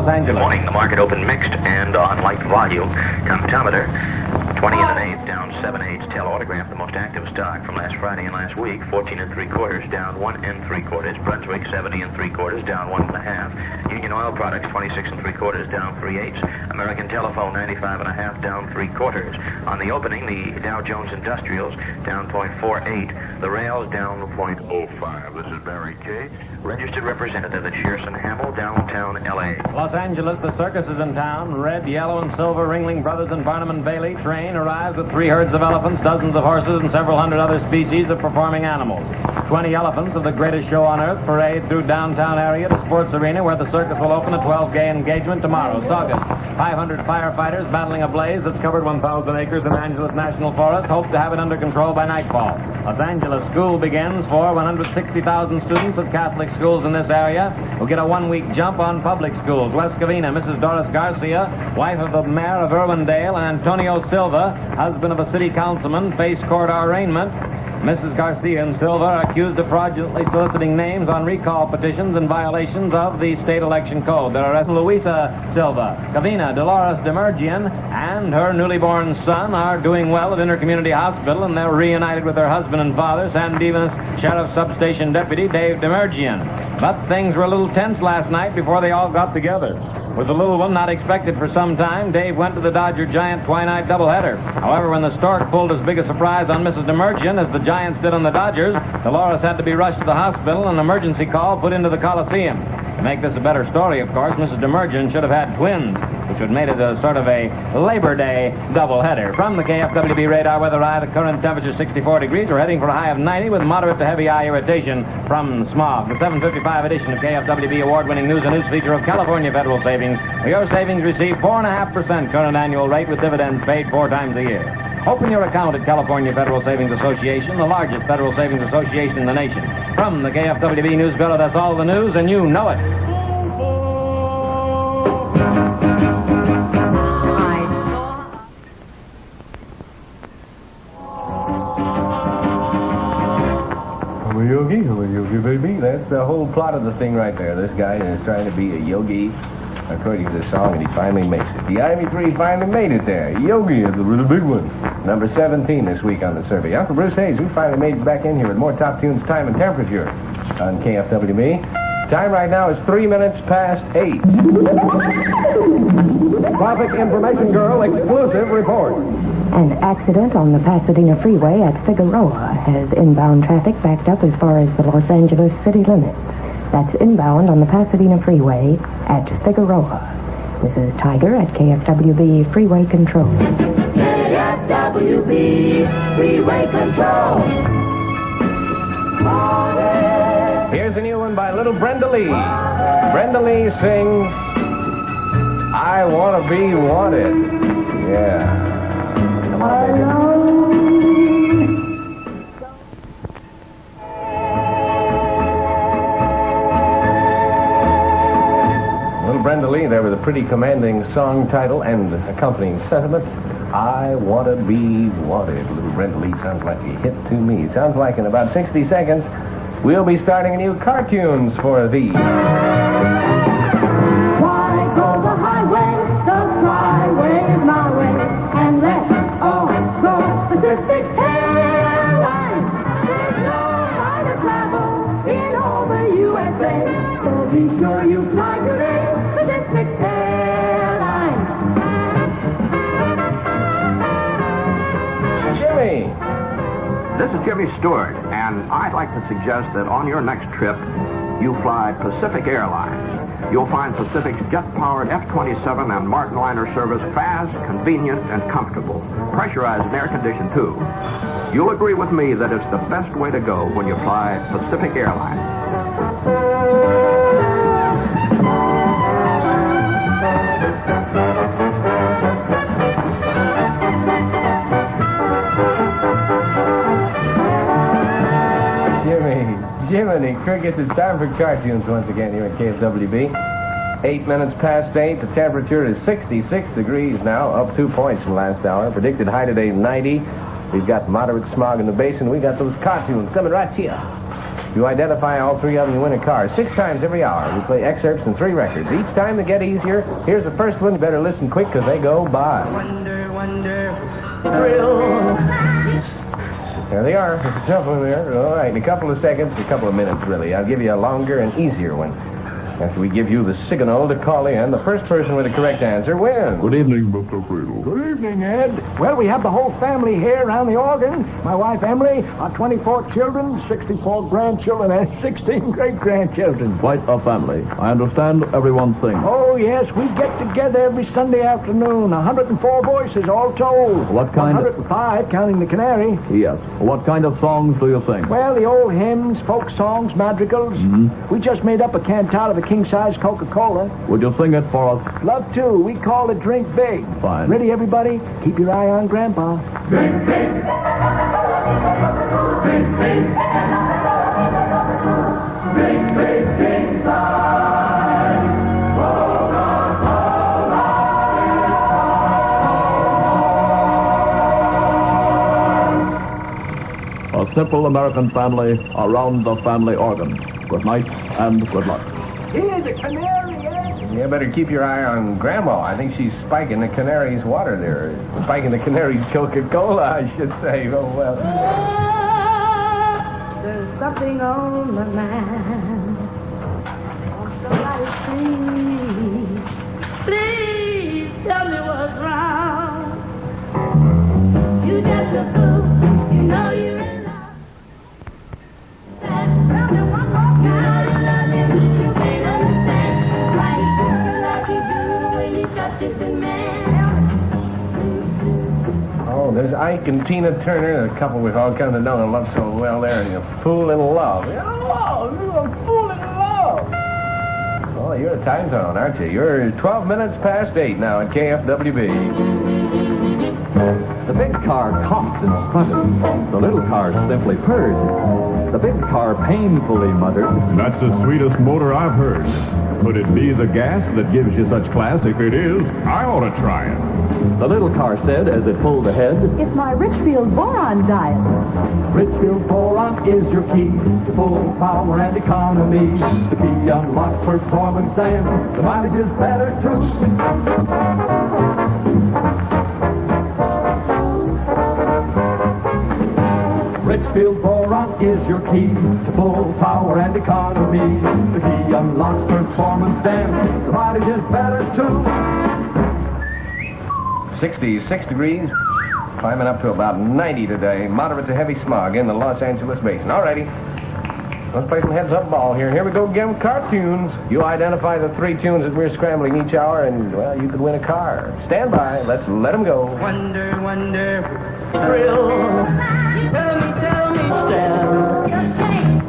Los Angeles. Good morning. The market opened mixed and on light volume. Comptometer, 20 1/8, down 7/8. Tail autograph, the most active stock from last Friday and last week. 14 3/4, down 1 3/4. Brunswick, 70 3/4, down 1 1/2. Union Oil Products, 26 3/4, down 3/8. American Telephone, 95 1/2, down 3/4. On the opening, the Dow Jones Industrials, down 0.48. The rails, down 0.05. This is Barry K., registered representative at Shearson Hamill, downtown L.A. Los Angeles, the circus is in town. Red, yellow, and silver Ringling Brothers and Barnum and Bailey train arrives with 3 herds of elephants, dozens of horses, and several hundred other species of performing animals. 20 elephants of the greatest show on earth parade through downtown area to Sports Arena, where the circus will open a 12-gay engagement tomorrow, August. 500 firefighters battling a blaze that's covered 1,000 acres in Angeles National Forest hope to have it under control by nightfall. Los Angeles school begins for 160,000 students of Catholic schools in this area who get a 1-week jump on public schools. West Covina, Mrs. Doris Garcia, wife of the mayor of Irwindale, and Antonio Silva, husband of a city councilman, face court arraignment. Mrs. Garcia and Silva are accused of fraudulently soliciting names on recall petitions in violations of the state election code. There are Luisa Silva, Covina, Dolores Demergian, and her newly born son are doing well at Intercommunity Hospital, and they're reunited with their husband and father, San Dimas Sheriff Substation Deputy Dave Demergian. But things were a little tense last night before they all got together. With the little one not expected for some time, Dave went to the Dodger-Giant twilight doubleheader. However, when the stork pulled as big a surprise on Mrs. Demergian as the Giants did on the Dodgers, Dolores had to be rushed to the hospital and an emergency call put into the Coliseum. To make this a better story, of course, Mrs. Demergian should have had twins, which would have made it a sort of a Labor Day doubleheader. From the KFWB radar weather eye, the current temperature 64 degrees. We're heading for a high of 90 with moderate to heavy eye irritation from smog. The 7:55 edition of KFWB award-winning news and news feature of California Federal Savings, where your savings receive 4.5% current annual rate with dividends paid 4 times a year. Open your account at California Federal Savings Association, the largest federal savings association in the nation. From the KFWB News Bureau, that's all the news, and you know it. Yogi, baby. That's the whole plot of the thing right there. This guy is trying to be a yogi, according to the song, and he finally makes it. The Ivy 3 finally made it there. Yogi is the really big one. Number 17 this week on the survey. Uncle Bruce Hayes, we finally made it back in here with more top tunes, time, and temperature on KFWB. Time right now is 3 minutes past 8. Traffic Information Girl exclusive report. An accident on the Pasadena freeway at Figueroa has inbound traffic backed up as far as the Los Angeles city limits. That's inbound on the Pasadena freeway at Figueroa. This is Tiger at KFWB Freeway Control. KFWB Freeway Control. Here's a new one by little Brenda Lee. Brenda Lee sings, I Want to Be Wanted. Yeah. Come on, baby. Little Brenda Lee there with a pretty commanding song title and accompanying sentiment. I want to be wanted. Little Brenda Lee sounds like a hit to me. It sounds like in about 60 seconds, we'll be starting a new cartoons for thee. Why go the highway? The flyway is my way. And let's all go Pacific Airlines. There's no lighter travel in all the USA. So be sure you fly today, Pacific Airlines. Jimmy! This is Jimmy Stewart, and I'd like to suggest that on your next trip, you fly Pacific Airlines. You'll find Pacific's jet-powered F-27 and Martin liner service fast, convenient, and comfortable. Pressurized and air-conditioned, too. You'll agree with me that it's the best way to go when you fly Pacific Airlines. Jiminy Crickets, it's time for cartoons once again here at KFWB. 8 minutes past 8. The temperature is 66 degrees now, up 2 points from last hour. Predicted high today, 90. We've got moderate smog in the basin. We got those cartoons coming right here. You identify all three of them, you win a car. 6 times every hour. We play excerpts and 3 records. Each time they get easier. Here's the first one. You better listen quick because they go by. Wonder, wonder, thrill. There they are. There's a tough one there. All right, in a couple of seconds, a couple of minutes, really. I'll give you a longer and easier one. After we give you the signal to call in, the first person with the correct answer wins. Good evening, Mr. Friedel. Good evening, Ed. Well, we have the whole family here around the organ. My wife, Emily, our 24 children, 64 grandchildren, and 16 great-grandchildren. Quite a family. I understand everyone sings. Oh, yes, we get together every Sunday afternoon. 104 voices, all told. What kind of... 105, counting the canary. Yes. What kind of songs do you sing? Well, the old hymns, folk songs, madrigals. We just made up a cantata of a king-size Coca-Cola. Would you sing it for us? Love to. We call it Drink Big. Fine. Ready, everybody? Keep your eye on Grandpa. Drink big. Drink big. Drink big, king size. A simple American family around the family organ. Good night and good luck. Here's a canary, Ed. You better keep your eye on Grandma. I think she's spiking the canary's water there. Spiking the canary's Coca-Cola, I should say. Oh, well. There's something on my mind. Won't somebody please tell me what's wrong. You just a fool. You know you're in love. Tell me one more time. You love him. You can't understand. Why he do like he do when he touches the man. Oh, there's Ike and Tina Turner, a couple we've all come to know and love so well there. And you're a fool in love. You're a fool in love. Oh, you're a time zone, aren't you? You're 12 minutes past 8 now at KFWB. The big car coughed and sputtered. The little car simply purred. The big car painfully muttered. That's the sweetest motor I've heard. Could it be the gas that gives you such class? If it is, I ought to try it. The little car said as it pulled ahead. It's my Richfield boron diet. Richfield boron is your key to full power and economy. The key unlocks performance and the mileage is better too. Richfield boron is your key to full power and economy. The key unlocks performance and the mileage is better too. 66 degrees, climbing up to about 90 today. Moderate to heavy smog in the Los Angeles basin. Alrighty, let's play some heads-up ball here. Here we go again with cartoons. You identify the 3 tunes that we're scrambling each hour, and, well, you could win a car. Stand by. Let's let them go. Wonder, wonder, thrill. Tell me, stand.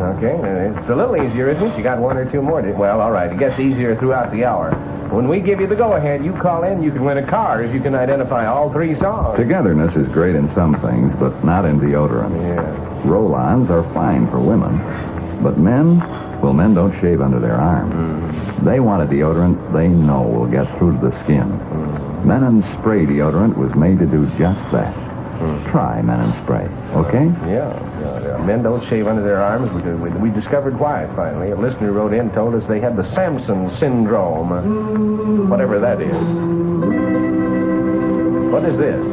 Okay, it's a little easier, isn't it? You got 1 or 2 more. Well, all right, it gets easier throughout the hour. When we give you the go-ahead, you call in, you can win a car if you can identify all 3 songs. Togetherness is great in some things, but not in deodorant. Yeah. Roll-ons are fine for women, but men, well, men don't shave under their arms. They want a deodorant they know will get through to the skin. Men and Spray deodorant was made to do just that. Try Men and Spray, okay? Yeah. Men don't shave under their arms. We discovered why, finally. A listener wrote in and told us they had the Samson syndrome. Whatever that is. What is this?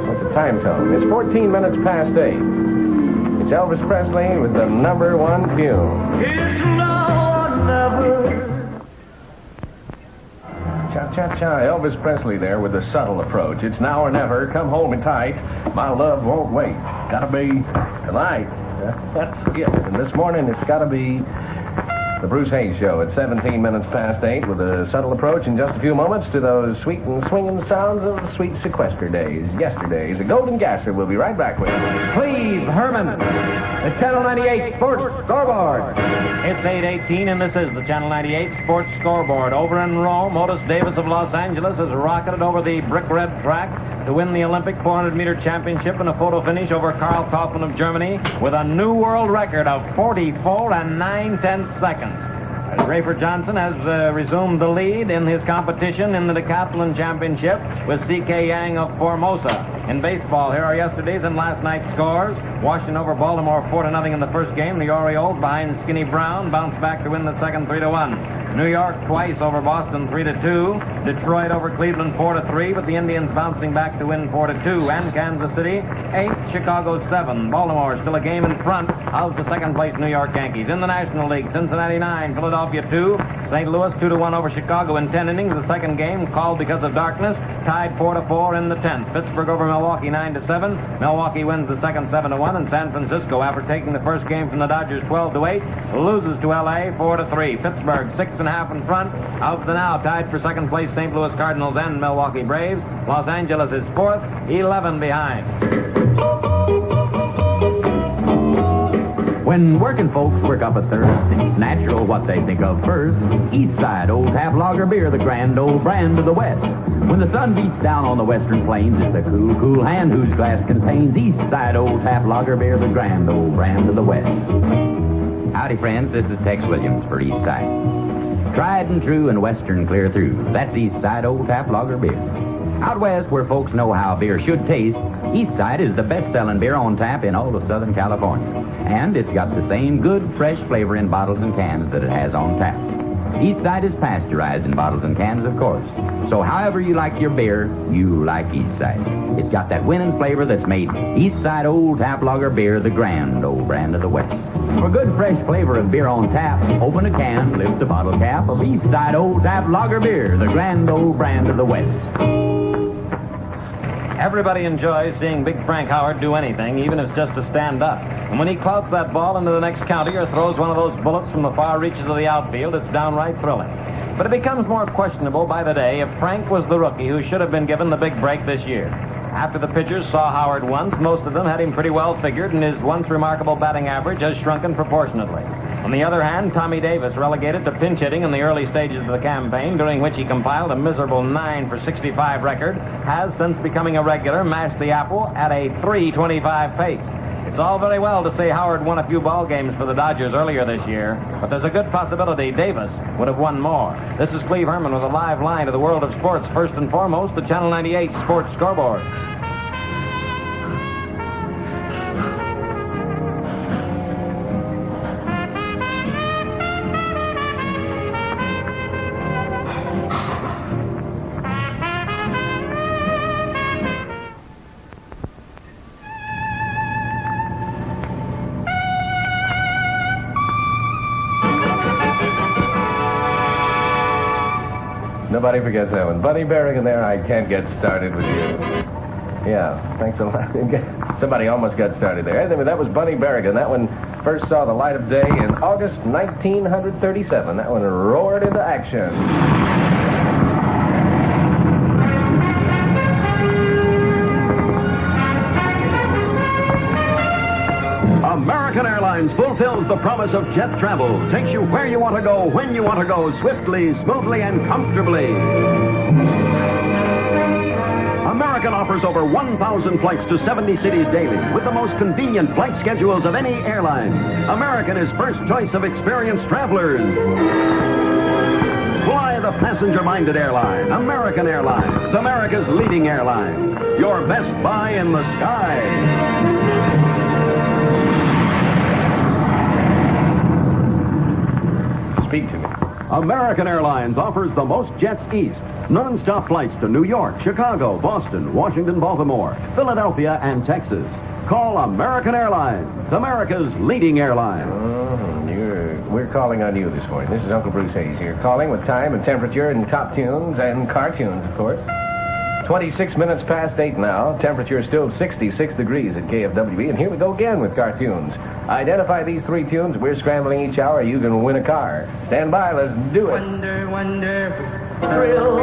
What's a time tone? It's 14 minutes past 8. It's Elvis Presley with the #1 tune. It's now or never. Cha-cha-cha, Elvis Presley there with the subtle approach. It's now or never. Come home and tight. My love won't wait. Gotta be tonight. That's it. And this morning, it's gotta be the Bruce Hayes Show at 17 minutes past 8 with a subtle approach in just a few moments to those sweet and swinging sounds of sweet sequester days. Yesterdays. A Golden Gasser. We'll be right back with you. Cleve Herman, the Channel 98 Sports Scoreboard. It's 8:18, and this is the Channel 98 Sports Scoreboard. Over in Rome, Otis Davis of Los Angeles has rocketed over the brick red track to win the Olympic 400-meter championship in a photo finish over Karl Kaufmann of Germany with a new world record of 44 9/10 seconds. Rayford Johnson has resumed the lead in his competition in the decathlon championship with C.K. Yang of Formosa. In baseball, here are yesterday's and last night's scores. Washington over Baltimore 4-0 in the first game. The Orioles behind Skinny Brown bounced back to win the second 3-1. New York twice over Boston 3-2. Detroit over Cleveland 4-3, but the Indians bouncing back to win 4-2. And Kansas City 8, Chicago 7. Baltimore still a game in front of the second-place New York Yankees. In the National League, Cincinnati 9, Philadelphia 2. St. Louis 2-1 over Chicago in 10 innings. The second game called because of darkness, tied 4-4 in the 10th. Pittsburgh over Milwaukee 9-7. Milwaukee wins the second 7-1, and San Francisco, after taking the first game from the Dodgers 12-8, loses to L.A. 4-3. Pittsburgh 6.5 in front of the now tied for second place St. Louis Cardinals and Milwaukee Braves. Los Angeles is fourth, 11 behind. When working folks work up a thirst, it's natural what they think of first. Eastside Old Tap Lager Beer, the grand old brand of the West. When the sun beats down on the western plains, it's a cool, cool hand whose glass contains Eastside Old Tap Lager Beer, the grand old brand of the West. Howdy, friends. This is Tex Williams for Eastside. Tried and true and western clear through. That's Eastside Old Tap Lager Beer. Out west, where folks know how beer should taste, Eastside is the best-selling beer on tap in all of Southern California. And it's got the same good, fresh flavor in bottles and cans that it has on tap. Eastside is pasteurized in bottles and cans, of course. So however you like your beer, you like Eastside. It's got that winning flavor that's made Eastside Old Tap Lager Beer the grand old brand of the West. For good, fresh flavor of beer on tap, open a can, lift the bottle cap of Eastside Old Tap Lager Beer, the grand old brand of the West. Everybody enjoys seeing Big Frank Howard do anything, even if it's just to stand up. And when he clouts that ball into the next county or throws one of those bullets from the far reaches of the outfield, it's downright thrilling. But it becomes more questionable by the day if Frank was the rookie who should have been given the big break this year. After the pitchers saw Howard once, most of them had him pretty well figured, and his once remarkable batting average has shrunken proportionately. On the other hand, Tommy Davis, relegated to pinch hitting in the early stages of the campaign, during which he compiled a miserable 9 for 65 record, has, since becoming a regular, mashed the apple at a .325 pace. It's all very well to say Howard won a few ball games for the Dodgers earlier this year, but there's a good possibility Davis would have won more. This is Cleve Herman with a live line to the world of sports. First and foremost, the Channel 98 Sports Scoreboard. Nobody forgets that one. Buddy Berrigan there, I can't get started with you. Yeah, thanks a lot. Somebody almost got started there. Anyway, that was Buddy Berrigan. That one first saw the light of day in August 1937. That one roared into action. American Airlines fulfills the promise of jet travel. Takes you where you want to go, when you want to go, swiftly, smoothly, and comfortably. American offers over 1,000 flights to 70 cities daily with the most convenient flight schedules of any airline. American is first choice of experienced travelers. Fly the passenger-minded airline. American Airlines, America's leading airline. Your best buy in the sky. Speak to me. American Airlines offers the most jets east. Non-stop flights to New York, Chicago, Boston, Washington, Baltimore, Philadelphia, and Texas. Call American Airlines, America's leading airline. We're calling on you this morning. This is Uncle Bruce Hayes here, calling with time and temperature and top tunes and cartoons, of course. 26 minutes past 8 now. Temperature is still 66 degrees at KFWB. And here we go again with cartoons. Identify these 3 tunes. We're scrambling each hour. You can win a car. Stand by. Let's do it. Wonder, wonder, thrill.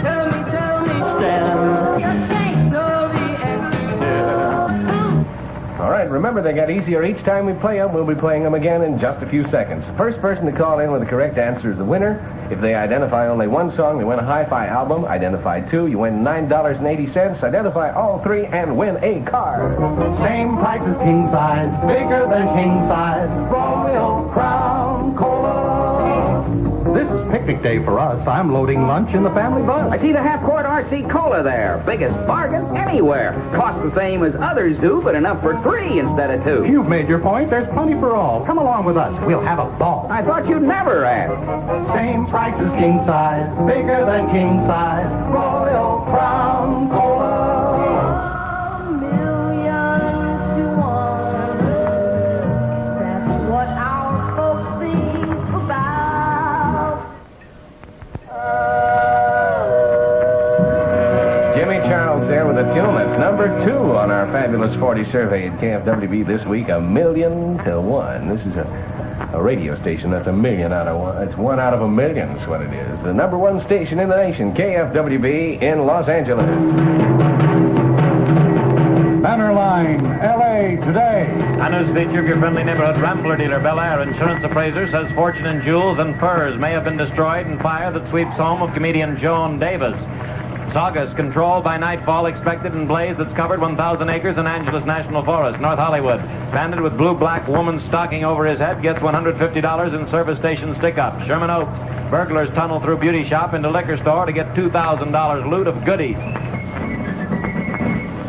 Tell me, stand. Your shake. Know the answer. All right. Remember, they get easier each time we play them. We'll be playing them again in just a few seconds. The first person to call in with the correct answer is the winner. If they identify only one song, they win a hi-fi album. Identify 2, you win $9.80. Identify all 3 and win a car. Same price as king size, bigger than king size. Royal Crown Cola. This is picnic day for us. I'm loading lunch in the family bus. I see the half-quart RC Cola there. Biggest bargain anywhere. Costs the same as others do, but enough for 3 instead of 2. You've made your point. There's plenty for all. Come along with us. We'll have a ball. I thought you'd never ask. Same price as king size. Bigger than king size. Royal Crown Cola. There with a tune that's number 2 on our fabulous 40 survey at KFWB this week, 1,000,000 to 1. This is a radio station that's 1,000,000 out of 1. It's 1 out of 1,000,000 is what it is. The number 1 station in the nation, KFWB in Los Angeles. Banner line, L.A. today. A news feature of your friendly neighborhood Rambler dealer, Bel Air Insurance Appraiser, says fortune in jewels and furs may have been destroyed in fire that sweeps home of comedian Joan Davis. Saugus, control by nightfall expected in blaze that's covered 1,000 acres in Angeles National Forest, North Hollywood. Bandit with blue-black woman stocking over his head gets $150 in service station stick-up. Sherman Oaks, burglars tunnel through beauty shop into liquor store to get $2,000 loot of goodies.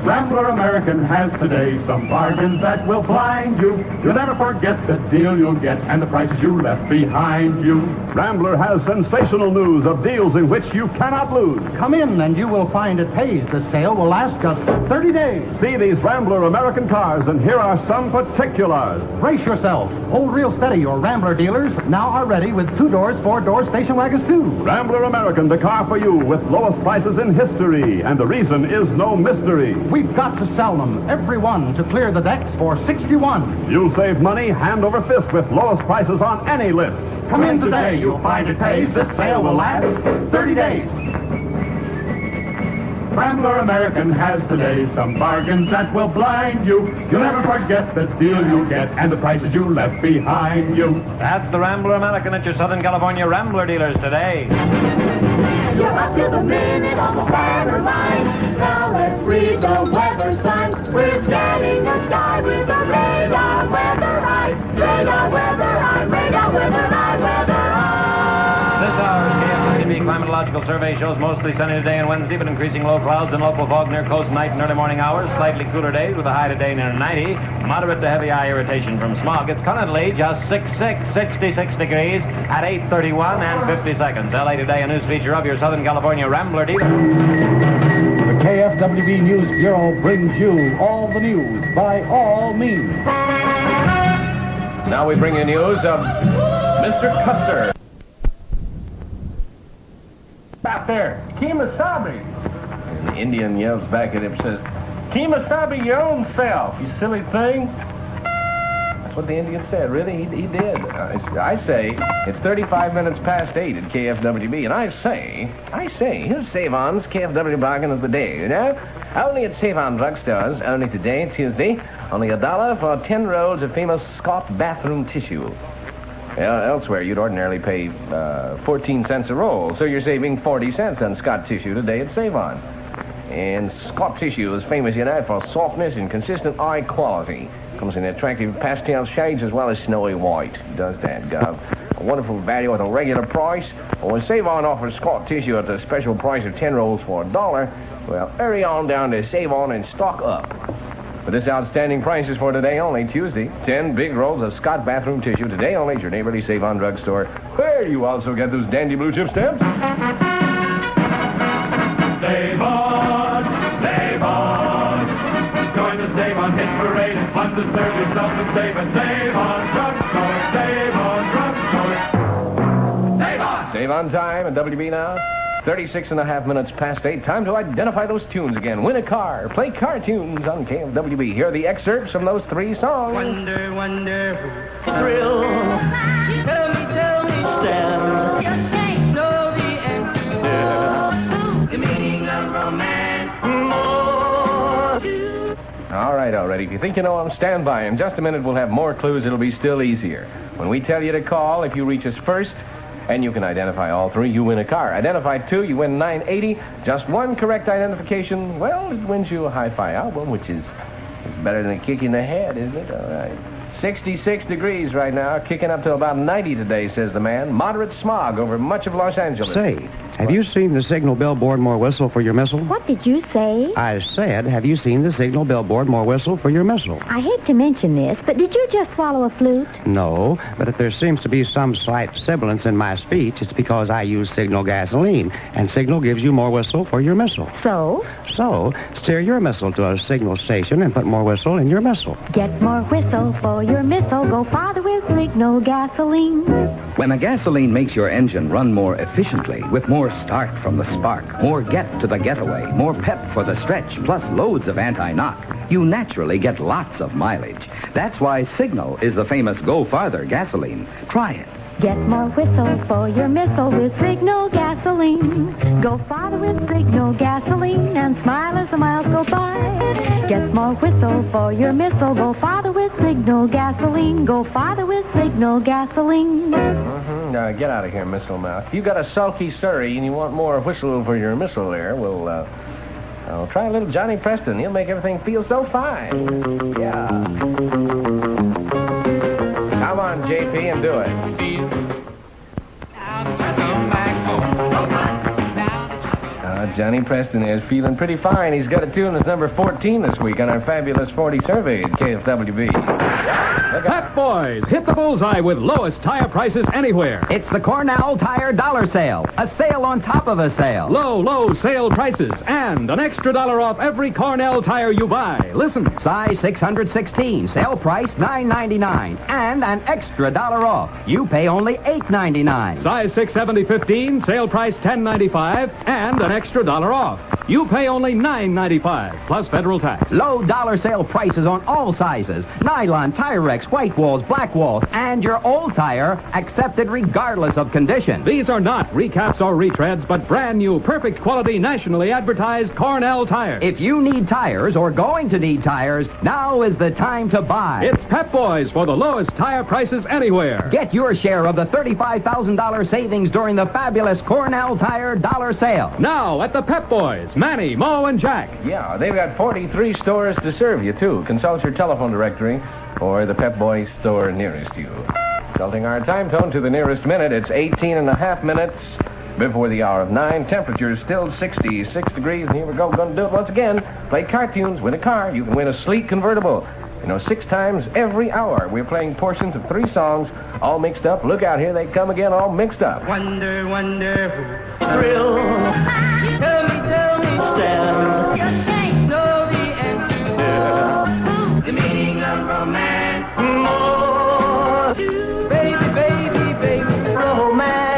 Rambler American has today some bargains that will blind you. You'll never forget the deal you'll get and the prices you left behind you. Rambler has sensational news of deals in which you cannot lose. Come in and you will find it pays. The sale will last just 30 days. See these Rambler American cars, and here are some particulars. Brace yourself. Hold real steady. Your Rambler dealers now are ready with 2 doors, 4 doors station wagons too. Rambler American, the car for you with lowest prices in history, and the reason is no mystery. We've got to sell them, every one, to clear the decks for $61. You'll save money hand over fist with lowest prices on any list. Come in today, you'll find it pays. This sale will last 30 days. Rambler American has today some bargains that will blind you. You'll never forget the deal you get and the prices you left behind you. That's the Rambler American at your Southern California Rambler dealers today. You're up to the minute on the banner line. Now let's read the weather sign. We're scanning the sky with the radar weather eye. Radar weather eye, radar weather eye, weather eye. This hour's KFWB climatological survey shows mostly sunny today and Wednesday, but increasing low clouds and local fog near coast night and early morning hours. Slightly cooler days with a high today near 90. Moderate to heavy eye irritation from smog. It's currently just 66 degrees at 8:31 and 50 seconds. LA Today, a news feature of your Southern California Rambler dealer. The KFWB News Bureau brings you all the news by all means. Now we bring you news of Mr. Custer. Back there, Kemosabe. And the Indian yells back at him, says, Kemosabe your own self, you silly thing. That's what the Indian said, really, he did. I say, it's 35 minutes past 8 at KFWB, and I say, here's Savon's KFW bargain of the day, you know? Only at Savon drugstores, only today, Tuesday, only $1 for 10 rolls of famous Scott bathroom tissue. Elsewhere, you'd ordinarily pay 14 cents a roll, so you're saving 40 cents on Scott tissue today at Savon. And Scott tissue is famous, you know, for softness and consistent eye quality. Comes in attractive pastel shades as well as snowy white. Does that, Gov? A wonderful value at a regular price. Well, when Savon offers Scott tissue at a special price of 10 rolls for $1, well, hurry on down to Savon and stock up. But this outstanding price is for today only, Tuesday. 10 big rolls of Scott bathroom tissue today only at your neighborly Savon drugstore, where you also get those dandy blue chip stamps. Savon, Savon. Join the Savon hit parade. It's fun to serve yourself and save at Savon drugstore. Savon drugstore. Savon! Savon time at WB now. 36.5 minutes past 8. Time to identify those tunes again. Win a car. Play cartoons on KFWB. Here are the excerpts from those 3 songs. Wonder, wonder, thrill. Tell me, Stan. Just say, know the answer. The meaning of romance. All right, already. If you think you know them, stand by. In just a minute, we'll have more clues. It'll be still easier. When we tell you to call, if you reach us first, and you can identify all 3, you win a car. Identify 2, you win $9.80. Just 1 correct identification, well, it wins you a hi-fi album, which is better than a kick in the head, isn't it? All right. 66 degrees right now, kicking up to about 90 today, says the man. Moderate smog over much of Los Angeles. Say, have you seen the signal billboard, more whistle for your missile? What did you say? I said, have you seen the signal billboard, more whistle for your missile? I hate to mention this, but did you just swallow a flute? No, but if there seems to be some slight sibilance in my speech, it's because I use Signal gasoline, and Signal gives you more whistle for your missile. So? So, steer your missile to a Signal station and put more whistle in your missile. Get more whistle for your missile. Go farther with Signal gasoline. When a gasoline makes your engine run more efficiently, with more start from the spark, more get to the getaway, more pep for the stretch, plus loads of anti-knock, you naturally get lots of mileage. That's why Signal is the famous Go Farther gasoline. Try it. Get more whistle for your missile with Signal gasoline. Go farther with Signal gasoline and smile as the miles go by. Get more whistle for your missile. Go farther with Signal gasoline. Go farther with Signal gasoline. Get out of here, Missile Mouth. If you got a sulky Surrey and you want more whistle for your missile there, well, I'll try a little Johnny Preston. He'll make everything feel so fine. Yeah. Come on, JP, and do it. Johnny Preston is feeling pretty fine. He's got a tune that's number 14 this week on our fabulous 40 survey at KFWB. Pep Boys, hit the bullseye with lowest tire prices anywhere. It's the Cornell Tire Dollar Sale. A sale on top of a sale. Low sale prices and an extra $1 off every Cornell tire you buy. Listen. Size 616, sale price $9.99, and an extra $1 off. You pay only $8.99. Size 670-15, sale price $10.95, and an extra $1 off. You pay only $9.95 plus federal tax. Low dollar sale prices on all sizes. Nylon, Tyrex, white walls, black walls, and your old tire accepted regardless of condition. These are not recaps or retreads, but brand new, perfect quality, nationally advertised Cornell tires. If you need tires or going to need tires, now is the time to buy. It's Pep Boys for the lowest tire prices anywhere. Get your share of the $35,000 savings during the fabulous Cornell Tire Dollar Sale. Now at the Pep Boys, Manny, Mo, and Jack. Yeah, they've got 43 stores to serve you, too. Consult your telephone directory or the Pep Boys store nearest you. Consulting our time tone to the nearest minute, it's 18.5 minutes before the hour of 9. Temperature is still 66 degrees, and here we go. We're going to do it once again. Play cartoons, win a car. You can win a sleek convertible. 6 times every hour. We're playing portions of 3 songs, all mixed up. Look out, here they come again, all mixed up. Wonder, thrill. Tell me, Stella. Yes, I know the answer. The meaning of romance. Oh, baby, romance.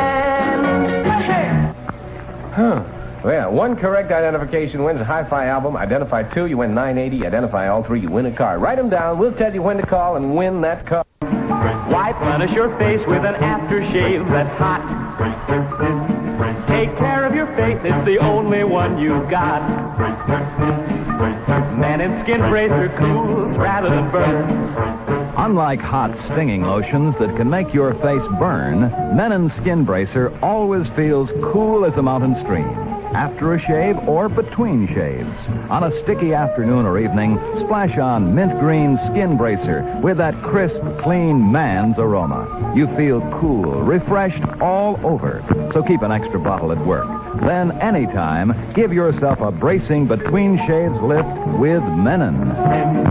Well, 1 correct identification wins a hi-fi album. Identify 2, you win $9.80. Identify all 3, you win a car. Write them down. We'll tell you when to call and win that car. Why punish your face with an aftershave that's hot? Take care of your face, it's the only one you've got. Men in skin bracer cools rather than burns. Unlike hot, stinging lotions that can make your face burn, Menon Skin Bracer always feels cool as a mountain stream, after a shave or between shaves. On a sticky afternoon or evening, splash on mint green Skin Bracer with that crisp, clean man's aroma. You feel cool, refreshed all over. So keep an extra bottle at work. Then, anytime, give yourself a bracing between shaves lift with Menon. Skin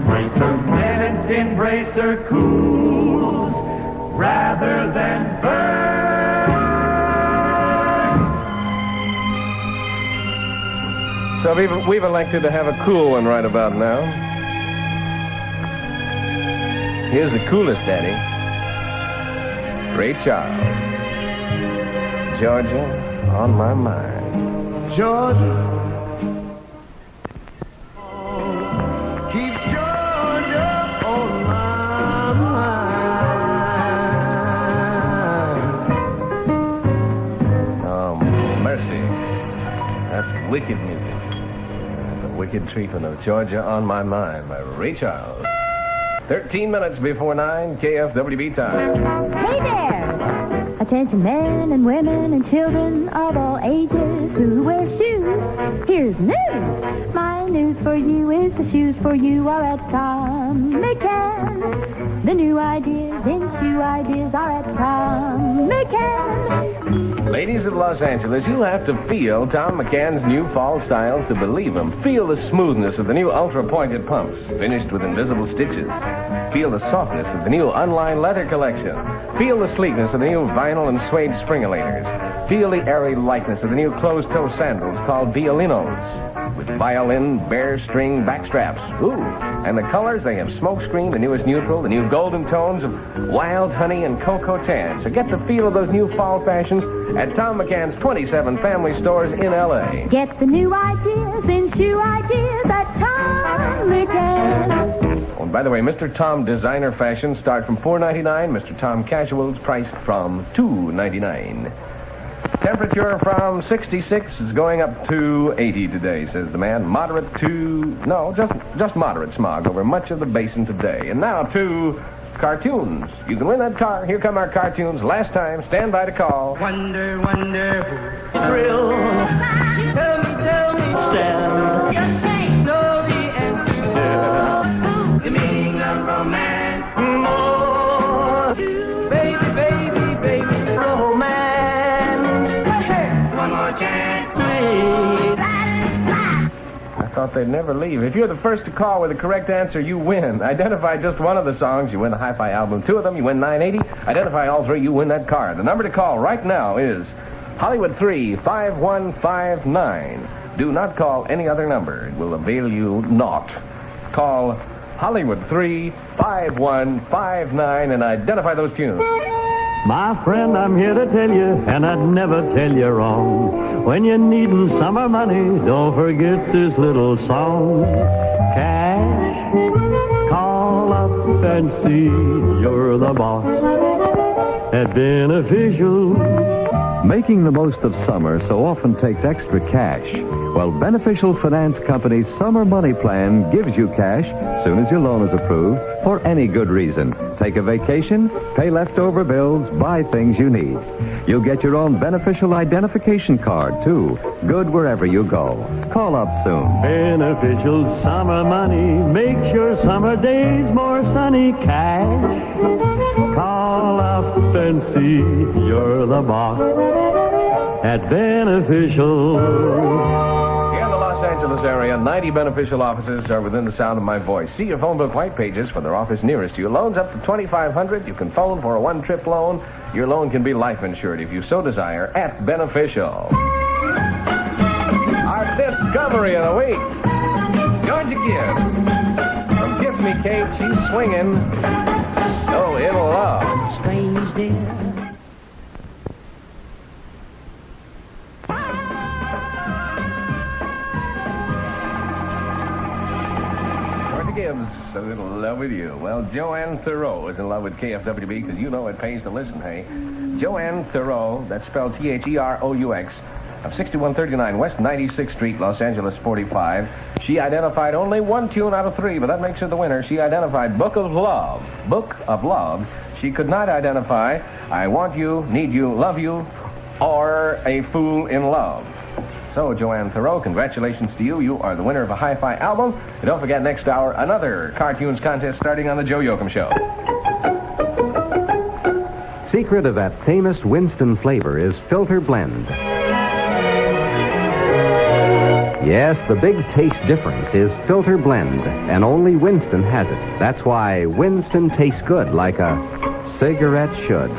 Bracer, Menon Skin Bracer cools rather than burn. So we've elected to have a cool one right about now. Here's the coolest daddy, Ray Charles. Georgia on my mind. Georgia. Keep Georgia on my mind. Oh, mercy. That's wicked music. The wicked treatment of Georgia on my mind by Ray Charles. 13 minutes before 9, KFWB time. Hey there! Attention men and women and children of all ages who wear shoes. Here's news. My news for you is the shoes for you are at Tom McCann. The new ideas in shoe ideas are at Tom McCann. Ladies of Los Angeles, you'll have to feel Tom McCann's new fall styles to believe them. Feel the smoothness of the new ultra-pointed pumps, finished with invisible stitches. Feel the softness of the new unlined leather collection. Feel the sleekness of the new vinyl and suede springolators. Feel the airy lightness of the new closed-toe sandals called violinos, with violin, bear string backstraps. Ooh, and the colors, they have smokescreen, the newest neutral, the new golden tones of wild honey and cocoa tan. So get the feel of those new fall fashions at Tom McCann's 27 family stores in L.A. Get the new ideas in shoe ideas at Tom McCann. Oh, and by the way, Mr. Tom designer fashions start from $4.99. Mr. Tom casuals priced from $2.99. Temperature from 66 is going up to 80 today, says the man. Moderate to, no, just moderate smog over much of the basin today. And now to cartoons. You can win that car. Here come our cartoons. Last time, stand by to call. Wonder, wonder, thrill. Tell me, stand. Just say. Know the answer. Yeah. The meaning of romance. More. Baby, baby, baby, romance. Hey, one more chance. I thought they'd never leave. If you're the first to call with the correct answer, you win. Identify just one of the songs, you win a hi-fi album. Two of them, you win $9.80. Identify all three, you win that car. The number to call right now is Hollywood 35159. Do not call any other number. It will avail you naught. Call Hollywood 35159 and identify those tunes. My friend, I'm here to tell you, and I'd never tell you wrong. When you're needing summer money, don't forget this little song. Cash, call up and see you're the boss at Beneficial. Making the most of summer so often takes extra cash. Well, Beneficial Finance Company's Summer Money Plan gives you cash as soon as your loan is approved for any good reason. Take a vacation, pay leftover bills, buy things you need. You'll get your own Beneficial identification card, too. Good wherever you go. Call up soon. Beneficial summer money makes your summer days more sunny. Cash, call up and see you're the boss at Beneficial. In the Los Angeles area, 90 Beneficial offices are within the sound of my voice. See your phone book white pages for their office nearest you. Loans up to $2,500. You can phone for a one-trip loan. Your loan can be life insured if you so desire at Beneficial. Our discovery of the week. Georgia Gibbs. From Kiss Me Kate, she's swinging. So in love. Strange dear. Gibbs, so in love with you. Well, Joanne Thoreau is in love with KFWB because you know it pays to listen, hey. Joanne Thoreau, that's spelled T-H-E-R-O-U-X, of 6139 West 96th Street, Los Angeles 45. She identified only one tune out of three, but that makes her the winner. She identified Book of Love. Book of Love. She could not identify I Want You, Need You, Love You, or A Fool in Love. So, Joanne Thoreau, congratulations to you. You are the winner of a hi-fi album. And don't forget, next hour, another cartoons contest starting on the Joe Yoakum Show. Secret of that famous Winston flavor is Filter Blend. Yes, the big taste difference is Filter Blend, and only Winston has it. That's why Winston tastes good like a cigarette should.